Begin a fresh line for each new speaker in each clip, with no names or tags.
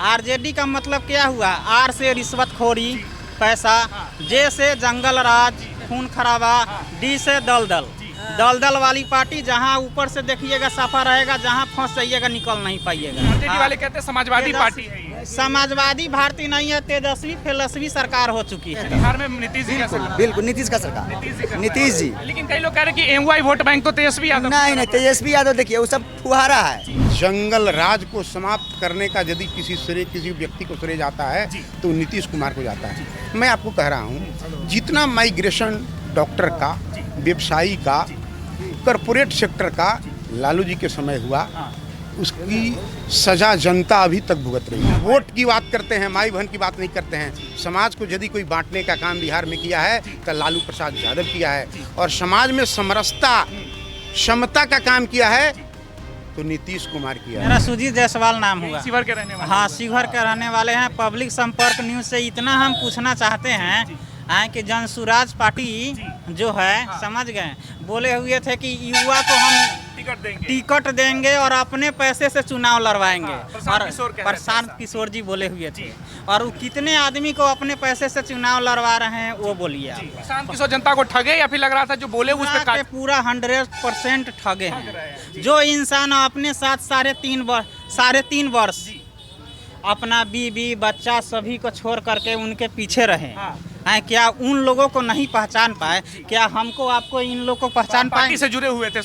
RJD का मतलब क्या हुआ? आर से रिश्वतखोरी पैसा, जे से जंगल राज खून खराबा, डी से दलदल। दलदल वाली पार्टी जहां ऊपर से देखिएगा सफा रहेगा, जहां फंस जाइएगा निकल नहीं पाइएगा।
आरजेडी वाले कहते हैं समाजवादी पार्टी है ये।
समाजवादी भारती नहीं है, तेजस्वी फिलस्वी सरकार हो चुकी है।
बिहार में नीतीश जी का सरकार।
बिल्कुल नीतीश का सरकार, नीतीश जी।
लेकिन कई लोग कह रहे हैं कि एमवाई वोट बैंक तो तेजस्वी यादव।
नहीं तेजस्वी यादव देखिए वो सब फुहारा है।
जंगल राज को समाप्त करने का यदि किसी व्यक्ति को श्रेय जाता है तो नीतीश कुमार को जाता है। मैं आपको कह रहा हूँ, जितना माइग्रेशन डॉक्टर का, व्यवसायी का, कॉरपोरेट सेक्टर का लालू जी के समय हुआ, उसकी सजा जनता अभी तक भुगत रही है। वोट की बात करते हैं, माई बहन की बात नहीं करते हैं। समाज को यदि कोई बांटने का काम बिहार में किया है तो लालू प्रसाद यादव किया है, और समाज में समरसता समता का काम किया है तो नीतीश कुमार किया है।
मेरा सुजीत जायसवाल नाम हुआ।
शिवहर के रहने वाले।
हाँ, शिवहर के रहने वाले हैं। पब्लिक संपर्क न्यूज से इतना हम पूछना चाहते हैं कि जनसुराज पार्टी जो है, समझ गए, बोले हुए थे कि युवा को हम टिकट देंगे और अपने पैसे से चुनाव लड़वाएंगे। और प्रशांत किशोर जी बोले हुए थे, और वो कितने आदमी को अपने पैसे से चुनाव लड़वा रहे हैं वो बोलिए।
प्रशांत किशोर जनता को ठगे या फिर लग रहा था जो बोले उस पे
पूरा 100% ठगे हैं। जो इंसान अपने साथ 3.5 वर्ष अपना बीवी बच्चा सभी को छोड़ करके उनके पीछे रहे हैं, क्या उन लोगों को नहीं पहचान पाए? क्या हमको आपको इन लोगों को पहचान पाए?
से जुड़े हुए थे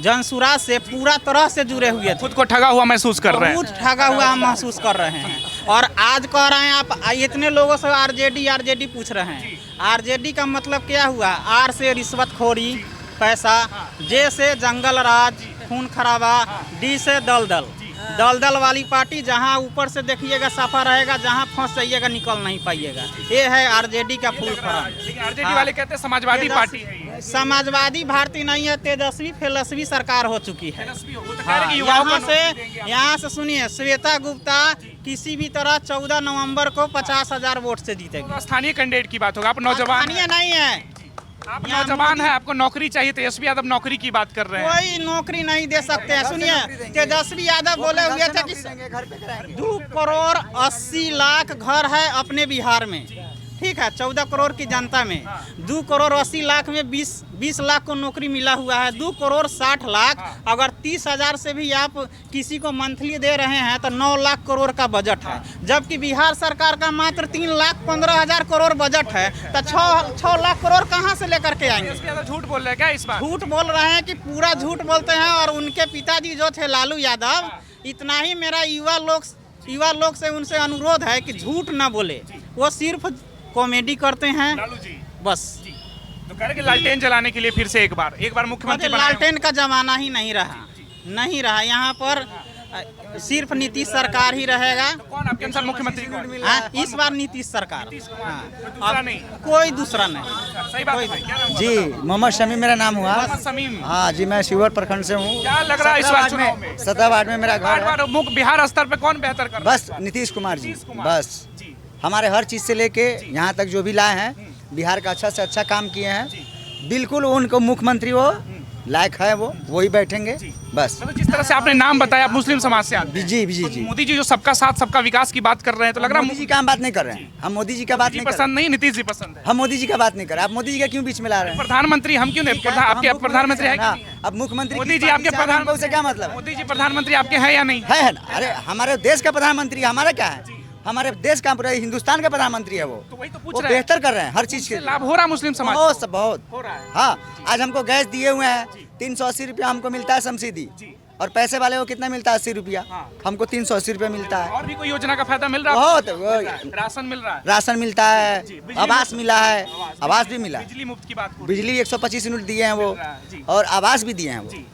जनसुराज से पूरा तरह से जुड़े हुए थे।
खुद को ठगा हुआ महसूस कर रहे हैं।
बहुत ठगा हुआ हम महसूस कर रहे हैं। और आज कह रहे हैं आप इतने लोगों से आरजेडी पूछ रहे हैं। आरजेडी का मतलब क्या हुआ? आर से रिश्वतखोरी पैसा, जे से जंगल राज खून खराबा, डी से दलदल। दलदल वाली पार्टी जहां ऊपर से देखिएगा सफा रहेगा, जहां फंस जाइएगा निकल नहीं पाइएगा। ये है आरजेडी का फुल फॉर्म।
आरजेडी वाले कहते हैं समाजवादी पार्टी है ये।
समाजवादी भारती नहीं है, तेजस्वी फिलस्वी सरकार हो चुकी है। यहाँ से सुनिए, श्वेता गुप्ता किसी भी तरह 14 नवंबर को 50,000 वोट से जीतेगी।
स्थानीय कैंडिडेट की बात होगा। आप नौजवान
नहीं है,
आप नौजवान है, आपको नौकरी चाहिए। तेजस्वी यादव नौकरी की बात कर रहे हैं।
कोई नौकरी नहीं दे सकते हैं। सुनिए, तेजस्वी यादव बोले हुए थे कि 2 करोड़ 80 लाख घर है अपने बिहार में, ठीक है, 14 करोड़ की जनता में 2 करोड़ 80 लाख में 20 लाख को नौकरी मिला हुआ है। 2 करोड़ 60 लाख, अगर 30,000 से भी आप किसी को मंथली दे रहे हैं तो 9 लाख करोड़ का बजट है। जबकि बिहार सरकार का मात्र 3,15,000 करोड़ बजट है, तो 6 लाख करोड़ कहाँ से लेकर के आएंगे?
झूठ बोल रहे हैं क्या इस बार?
झूठ बोल रहे हैं कि पूरा झूठ बोलते हैं। और उनके पिताजी जो थे लालू यादव, इतना ही मेरा युवा लोग से उनसे अनुरोध है कि झूठ ना बोले। वो सिर्फ कॉमेडी करते हैं बस।
तो कह रहे कि लालटेन जलाने के लिए फिर से एक बार मुख्यमंत्री
लालटेन का जमाना ही नहीं रहा यहाँ पर। सिर्फ नीतीश सरकार ही रहेगा।
कौन आपके अनुसार मुख्यमंत्री कौन?
इस बार नीतीश सरकार।
कोई
दूसरा नहीं।
सही बात है।
जी, मोहम्मद शमीम मेरा नाम हुआ।
शमीम।
हाँ जी, मैं शिवहर प्रखंड से हूँ।
क्या लग रहा है इस बार चुनाव में?
17 वार्ड में मेरा घर है।
बिहार स्तर पे कौन बेहतर कर रहा है?
बस नीतीश कुमार जी। बस हमारे हर चीज़ से लेके यहाँ तक जो भी लाए हैं, बिहार का अच्छा से अच्छा काम किए हैं। बिल्कुल उनको मुख्यमंत्री वो लायक है, वो वही बैठेंगे बस।
मतलब जिस तरह से आपने नाम बताया, आप मुस्लिम समाज से आते हैं।
जी।
मोदी जी जो सबका साथ सबका विकास की बात कर रहे हैं, तो लग रहा है
मोदी जी का हम बात नहीं कर रहे हैं। हम मोदी जी का बात नहीं
पसंद नहीं, नीतीश जी पसंद है।
हम मोदी जी का बात नहीं कर रहे। आप मोदी जी का क्यों बीच में ला रहे हैं?
प्रधानमंत्री हम क्यों नहीं? आपके प्रधानमंत्री है कि नहीं?
अब मुख्यमंत्री
मोदी जी आपके प्रधानमंत्री
से क्या मतलब?
मोदी जी प्रधानमंत्री आपके हैं या नहीं?
है ना। अरे हमारे देश का प्रधानमंत्री हमारा क्या है? हमारे देश का, पूरा हिंदुस्तान का प्रधानमंत्री है वो।
तो वही तो पूछ
वो
रहे हैं।
बेहतर कर रहे हैं हर चीज के
लाभ हो रहा है मुस्लिम समाज
बहुत बहुत
हो रहा है।
हाँ, आज हमको गैस दिए हुए हैं 380 रुपया हमको मिलता है सब्सिडी, और पैसे वाले को कितना मिलता है? 80 रुपया। हमको 380 रुपया मिलता है।
और भी कोई योजना का फायदा मिल रहा है?
बहुत।
राशन मिल रहा है।
राशन मिलता है, आवास मिला है, आवास भी मिला।
बिजली मुफ्त की बात,
बिजली 125 यूनिट दिए हैं वो, और आवास भी दिए हैं वो।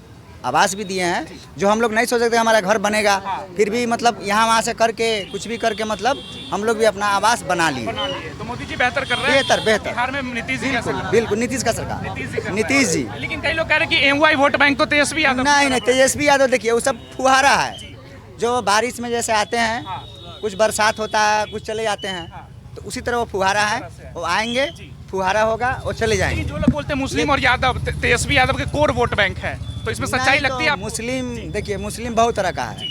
आवास भी दिए हैं, जो हम लोग नहीं सोच सकते हमारा घर बनेगा, फिर भी मतलब यहाँ वहाँ से करके कुछ भी करके मतलब हम लोग भी अपना आवास बना लिए।
तो मोदी जी बेहतर कर रहे हैं।
बेहतर
बिहार में नीतीश जी का सरकार।
बिल्कुल नीतीश का सरकार, नीतीश जी।
लेकिन कई लोग कह रहे हैं कि एमवाई वोट बैंक तो तेजस्वी यादव।
नहीं तेजस्वी यादव देखिए वो सब फुहारा है। जो बारिश में जैसे आते हैं, कुछ बरसात होता है, कुछ चले जाते हैं, तो उसी तरह वो फुहारा है। वो आएंगे, फुहारा होगा, वो चले जाएंगे।
जो लोग बोलते हैं मुस्लिम और यादव, तेजस्वी यादव के कोर वोट बैंक है, तो इसमें सच्चाई लगती है?
मुस्लिम देखिए, मुस्लिम बहुत तरह का है।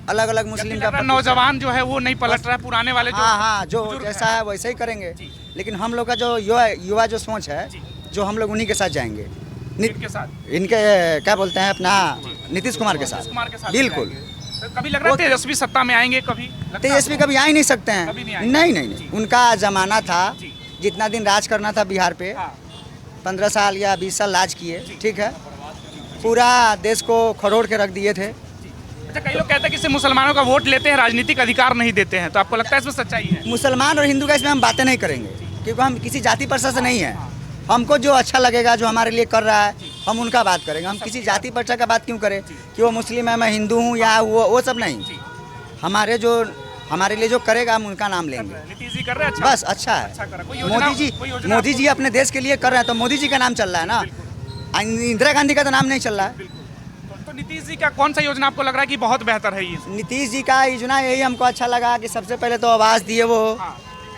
अलग अलग मुस्लिम का
नौजवान जो है वो नहीं पलट रहा है, पुराने वाले जो
हाँ हाँ, जो
बुजुर्ग
जैसा है वैसे ही करेंगे। लेकिन हम लोग का जो युवा जो सोच है, जो हम लोग उन्हीं के साथ जाएंगे।
इनके साथ
इनके क्या बोलते हैं अपना नीतीश कुमार के साथ, बिल्कुल।
तो कभी लग रहा है तेजस्वी सत्ता में आएंगे, कभी
तेजस्वी कभी आ ही नहीं सकते हैं।
कभी नहीं
नहीं नहीं नहीं, उनका जमाना था, जितना दिन राज करना था बिहार पे, 15 साल या 20 साल राज किए, ठीक है, पूरा देश को खरोड़ के रख दिए थे।
अच्छा, कई लोग कहते हैं कि इससे मुसलमानों का वोट लेते हैं, राजनीतिक अधिकार नहीं देते हैं, तो आपको लगता है इसमें सच्चाई है?
मुसलमान और हिंदू का इसमें हम बातें नहीं करेंगे, क्योंकि हम किसी जाति पर्चा से नहीं है। हमको जो अच्छा लगेगा, जो हमारे लिए कर रहा है, हम उनका बात करेंगे। हम किसी जाति पर्चा का बात क्यों करें कि वो मुस्लिम है, मैं हिंदू हूँ, या वो सब नहीं। हमारे लिए जो करेगा हम उनका नाम लेंगे।
नीतीश जी कर रहे हैं अच्छा?
बस अच्छा है।
अच्छा कर रहा है।
मोदी जी अपने देश के लिए कर रहे हैं, तो मोदी जी का नाम चल रहा है ना। इंदिरा गांधी का तो नाम नहीं चल रहा है।
तो नीतीश जी का कौन सा योजना आपको लग रहा है कि बहुत बेहतर है? ये
नीतीश जी का योजना यही हमको अच्छा लगा कि सबसे पहले तो आवास दिए, वो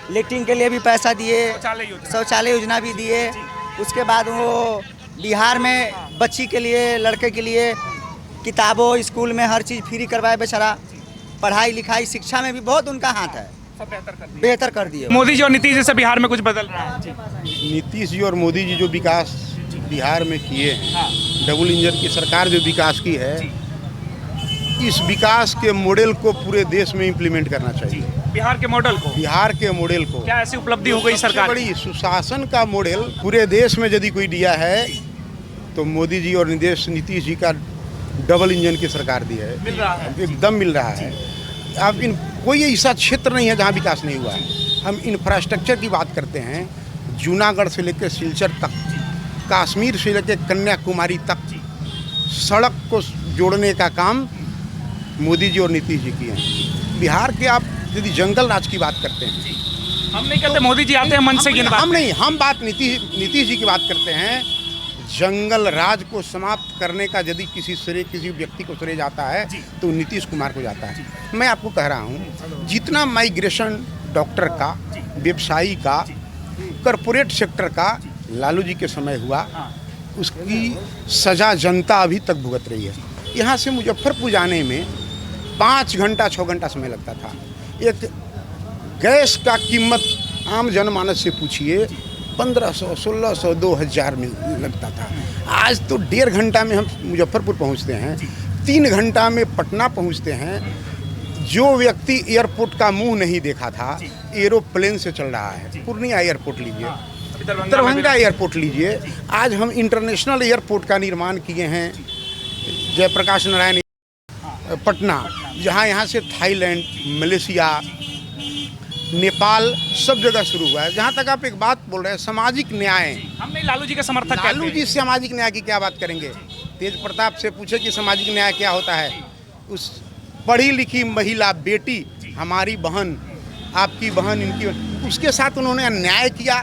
लेटरिन के लिए भी पैसा दिए, शौचालय योजना भी दिए। उसके बाद वो बिहार में बच्ची के लिए, लड़के के लिए किताबों, स्कूल में हर चीज़ फ्री करवाए बेचारा। पढ़ाई लिखाई शिक्षा में भी बहुत उनका हाथ है,
सब
बेहतर कर दिए।
मोदी जी और नीतीश जी से बिहार में कुछ बदल रहा है?
नीतीश जी और मोदी जी जो विकास बिहार में किए हैं, डबल इंजन की सरकार जो विकास की है, इस विकास के मॉडल को पूरे देश में इम्प्लीमेंट करना चाहिए।
बिहार के मॉडल को,
बिहार के मॉडल को
क्या ऐसी उपलब्धि हो गई सरकार?
बड़ी सुशासन का मॉडल पूरे देश में यदि कोई दिया है तो मोदी जी और नीतीश जी का डबल इंजन की सरकार दी है।
मिल रहा है,
एकदम मिल रहा है। अब कोई ऐसा क्षेत्र नहीं है जहाँ विकास नहीं हुआ है। हम इंफ्रास्ट्रक्चर की बात करते हैं, जूनागढ़ से लेकर सिलचर तक, कश्मीर से लेकर कन्याकुमारी तक सड़क को जोड़ने का काम मोदी जी और नीतीश जी किए हैं। बिहार के आप यदि जंगल राज की बात करते हैं,
हम नहीं कहते मोदी जी आते हैं मन से गिनवा,
हम नहीं, हम बात नीतीश जी की बात करते हैं। जंगल राज को समाप्त करने का यदि किसी व्यक्ति को श्रेय जाता है तो नीतीश कुमार को जाता है। मैं आपको कह रहा हूँ, जितना माइग्रेशन डॉक्टर का, व्यवसायी का, कॉरपोरेट सेक्टर का लालू जी के समय हुआ, उसकी सजा जनता अभी तक भुगत रही है। यहाँ से मुजफ्फरपुर जाने में 5 घंटा 6 घंटा समय लगता था। एक गैस का कीमत आम जनमानस से पूछिए, 1500, 1600, 2000 में लगता था। आज तो 1.5 घंटा में हम मुजफ्फरपुर पहुँचते हैं, 3 घंटा में पटना पहुँचते हैं। जो व्यक्ति एयरपोर्ट का मुंह नहीं देखा था, एरोप्लेन से चल रहा है। पूर्णिया एयरपोर्ट लीजिए, दरभंगा एयरपोर्ट लीजिए, आज हम इंटरनेशनल एयरपोर्ट का निर्माण किए हैं। जयप्रकाश नारायण पटना, जहाँ यहाँ से थाईलैंड, मलेशिया, नेपाल सब जगह शुरू हुआ है। जहाँ तक आप एक बात बोल रहे हैं सामाजिक न्याय,
हम नहीं लालू जी के समर्थक,
लालू जी सामाजिक न्याय की क्या बात करेंगे? तेज प्रताप से पूछे कि सामाजिक न्याय क्या होता है। उस पढ़ी लिखी महिला बेटी, हमारी बहन, आपकी बहन, इनकी, उसके साथ उन्होंने अन्याय किया।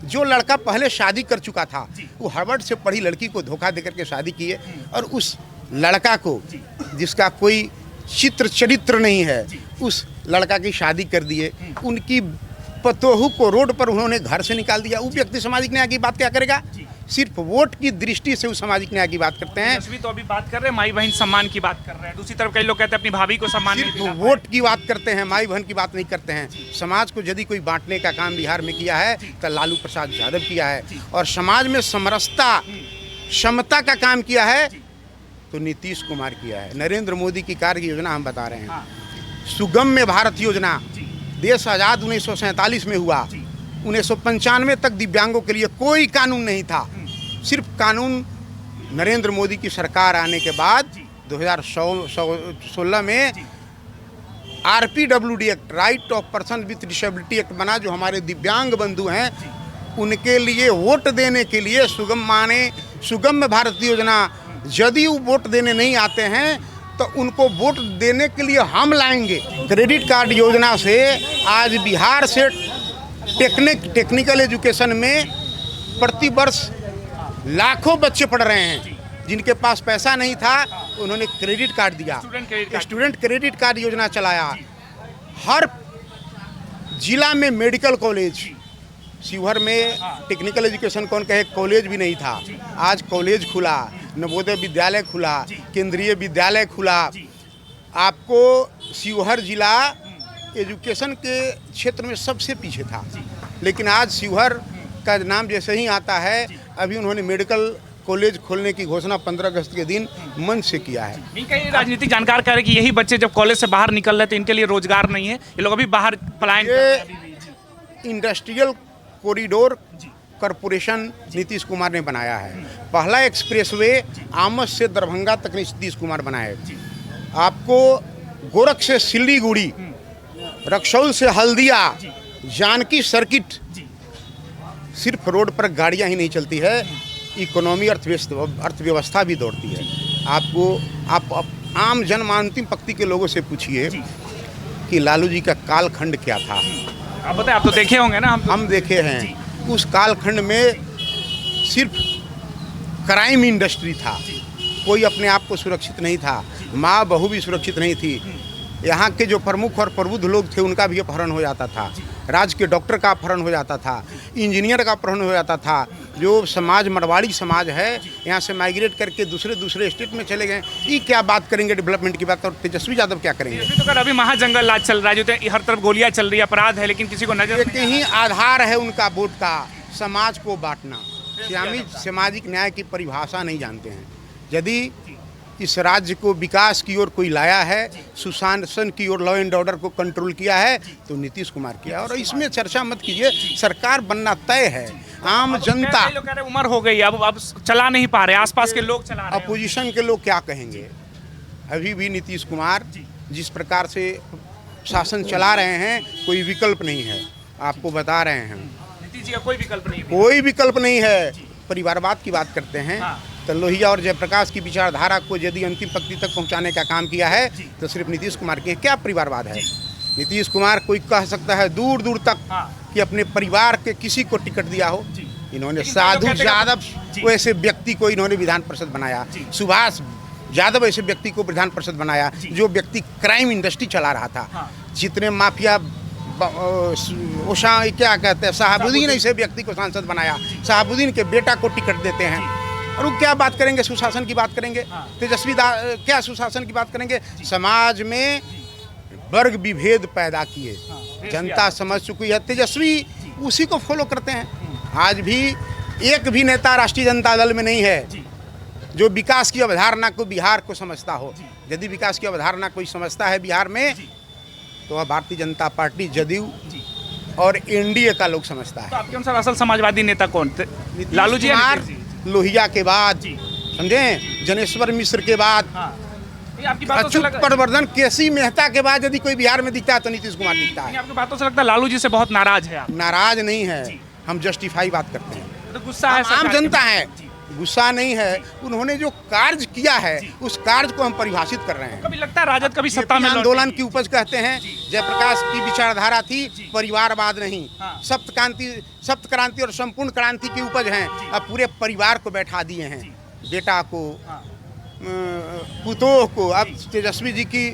जो लड़का पहले शादी कर चुका था, वो हार्वर्ड से पढ़ी लड़की को धोखा देकर के शादी किए, और उस लड़का को, जिसका कोई चित्र चरित्र नहीं है, उस लड़का की शादी कर दिए। उनकी पतोहू को रोड पर उन्होंने घर से निकाल दिया। वो व्यक्ति सामाजिक न्याय की बात क्या करेगा? सिर्फ वोट की दृष्टि से वो सामाजिक न्याय की बात करते हैं।
तो अभी बात कर रहे हैं, माई बहन सम्मान की बात कर रहे हैं। दूसरी तरफ कई लोग कहते हैं अपनी भाभी को सम्मान नहीं
सिर्फ वोट की बात करते हैं, माई बहन की बात नहीं करते हैं। समाज को यदि कोई बांटने का काम बिहार में किया है तो लालू प्रसाद यादव किया है, और समाज में समरसता, समता का काम किया है तो नीतीश कुमार किया है। नरेंद्र मोदी की कार्य योजना हम बता रहे हैं। सुगम्य भारत योजना, देश आज़ाद 1947 में हुआ, 1995 तक दिव्यांगों के लिए कोई कानून नहीं था। सिर्फ कानून नरेंद्र मोदी की सरकार आने के बाद 2016 में RPWD act, right of person with disability act बना, जो हमारे दिव्यांग बंधु हैं उनके लिए वोट देने के लिए सुगम्य भारत योजना। यदि वो वोट देने नहीं आते हैं तो उनको वोट देने के लिए हम लाएंगे। क्रेडिट कार्ड योजना से आज बिहार से टेक्निकल एजुकेशन में प्रति वर्ष लाखों बच्चे पढ़ रहे हैं। जिनके पास पैसा नहीं था उन्होंने क्रेडिट कार्ड दिया, स्टूडेंट क्रेडिट कार्ड योजना चलाया। हर जिला में मेडिकल कॉलेज, शिवहर में टेक्निकल एजुकेशन कौन कहे, कॉलेज भी नहीं था, आज कॉलेज खुला, नवोदय विद्यालय खुला, केंद्रीय विद्यालय खुला। आपको शिवहर जिला एजुकेशन के क्षेत्र में सबसे पीछे था, लेकिन आज शिवहर का नाम जैसे ही आता है, अभी उन्होंने मेडिकल कॉलेज खोलने की घोषणा 15 अगस्त के दिन मंच से किया है।
कई राजनीतिक जानकार कह रहे हैं कि यही बच्चे जब कॉलेज से बाहर निकल रहे थे, इनके लिए रोजगार नहीं है, ये लोग अभी बाहर पलायन कर रहे हैं।
ये industrial corridor corporation Nitish Kumar ने बनाया है। पहला एक्सप्रेसवे आमस से दरभंगा तक नीतीश कुमार बनाए। आपको गोरख से सिल्लीगुड़ी, रक्सौल से हल्दिया, जानकी सर्किट, सिर्फ रोड पर गाड़ियां ही नहीं चलती है, इकोनॉमी अर्थव्यवस्था भी दौड़ती है। आप आम जनमानसिक पंक्ति के लोगों से पूछिए कि लालू जी का कालखंड क्या था।
आप बताएं, आप तो देखे होंगे ना।
हम देखे हैं। उस कालखंड में सिर्फ क्राइम इंडस्ट्री था, कोई अपने आप को सुरक्षित नहीं था, माँ बहू भी सुरक्षित नहीं थी। यहाँ के जो प्रमुख और प्रबुद्ध लोग थे उनका भी अपहरण हो जाता था, राज्य के डॉक्टर का अपहरण हो जाता था, इंजीनियर का अपहरण हो जाता था। जो समाज मरवाड़ी समाज है, यहाँ से माइग्रेट करके दूसरे स्टेट में चले गए। ये क्या बात करेंगे डेवलपमेंट की बात, और तेजस्वी यादव क्या करेंगे?
तो कर अभी महाजंगल राज चल रहा है, जो हर तरफ गोलियां चल रही है, अपराध है, लेकिन किसी को नजर
एक ही आधार है उनका वोट का, समाज को बांटना। सामाजिक न्याय की परिभाषा नहीं जानते हैं। यदि इस राज्य को विकास की ओर कोई लाया है, सुशासन की ओर, लॉ एंड ऑर्डर को कंट्रोल किया है, तो नीतीश कुमार किया। और इसमें चर्चा मत कीजिए, सरकार बनना तय है। आम जनता,
लोग कह रहे उम्र हो गई, अब चला नहीं पा रहे, आसपास के लोग चला रहे हैं।
अपोजिशन के लोग क्या कहेंगे? अभी भी नीतीश कुमार जिस प्रकार से शासन चला रहे हैं, कोई विकल्प नहीं है। आपको बता रहे हैं,
नीतीश जी का कोई विकल्प नहीं है।
कोई विकल्प नहीं है। परिवारवाद की बात करते हैं तो लोहिया और जयप्रकाश की विचारधारा को यदि अंतिम पंक्ति तक पहुंचाने का काम किया है तो सिर्फ नीतीश कुमार के। क्या परिवारवाद है? नीतीश कुमार कोई कह सकता है दूर दूर तक कि अपने परिवार के किसी को टिकट दिया हो। इन्होंने साधु यादव वैसे व्यक्ति को इन्होंने विधान परिषद बनाया, सुभाष यादव ऐसे व्यक्ति को विधान परिषद बनाया, जो व्यक्ति क्राइम इंडस्ट्री चला रहा था। जितने माफिया ओशा क्या कहते हैं, शहाबुद्दीन ऐसे व्यक्ति को सांसद बनाया, शहाबुद्दीन के बेटा को टिकट देते हैं। और वो क्या बात करेंगे? सुशासन की बात करेंगे। तेजस्वी क्या सुशासन की बात करेंगे? समाज में वर्ग विभेद पैदा किए, जनता समझ चुकी है। तेजस्वी उसी को फॉलो करते हैं। आज भी एक भी नेता राष्ट्रीय जनता दल में नहीं है जो विकास की अवधारणा को बिहार को समझता हो। यदि विकास की अवधारणा कोई समझता है बिहार में, तो वह भारतीय जनता पार्टी, जदयू और एनडीए का लोग समझता है।
तो आपके अनुसार असल समाजवादी नेता कौन? लालू जी,
लोहिया के बाद, समझे, जनेश्वर मिश्र के बाद, अच्युत पटवर्धन, केसी मेहता के बाद यदि कोई बिहार में दिखता है तो नीतीश कुमार दिखता है।
आपकी बातों से लगता है लालू जी से बहुत नाराज है आप?
नाराज नहीं है, हम जस्टिफाई बात करते हैं।
तो गुस्सा है,
आम जनता है, गुस्सा नहीं है। उन्होंने जो कार्य किया है उस कार्य को हम परिभाषित कर रहे हैं।
कभी लगता है राजद कभी सत्ता में
आंदोलन की उपज कहते हैं। जयप्रकाश की विचारधारा थी परिवारवाद नहीं, सप्त क्रांति और संपूर्ण क्रांति की उपज हैं। अब पूरे परिवार को बैठा दिए हैं, बेटा को, पुतोह को। अब तेजस्वी जी की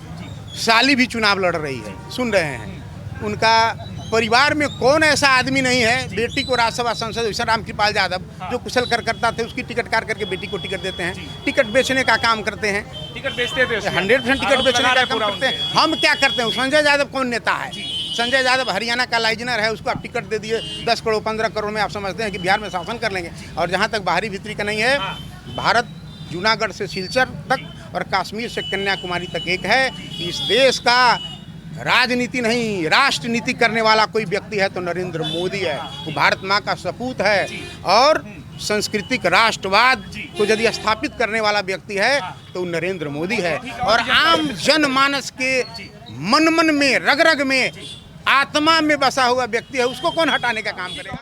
साली भी चुनाव लड़ रही है, सुन रहे हैं। उनका परिवार में कौन ऐसा आदमी नहीं है, बेटी को राज्यसभा सांसद वैसा रामकृपाल यादव जो कुशल करता थे, उसकी टिकट कार करके बेटी को टिकट देते हैं। टिकट बेचने का काम करते हैं,
टिकट बेचते थे,
100% टिकट बेचने का काम करते हैं। हम क्या करते हैं? संजय यादव कौन नेता है? संजय यादव हरियाणा का लाइजनर है, उसको आप टिकट दे दिए 10 करोड़ 15 करोड़ में, आप समझते हैं कि बिहार में शासन कर लेंगे। और जहाँ तक बाहरी भीतरी का नहीं है, भारत जूनागढ़ से सिलचर तक और कश्मीर से कन्याकुमारी तक एक है। इस देश का राजनीति नहीं, राष्ट्र नीति करने वाला कोई व्यक्ति है तो नरेंद्र मोदी है। वो भारत माँ का सपूत है और सांस्कृतिक राष्ट्रवाद को यदि स्थापित करने वाला व्यक्ति है तो नरेंद्र मोदी है। और आम जनमानस के मन मन में, रग रग में, आत्मा में बसा हुआ व्यक्ति है, उसको कौन हटाने का काम करेगा?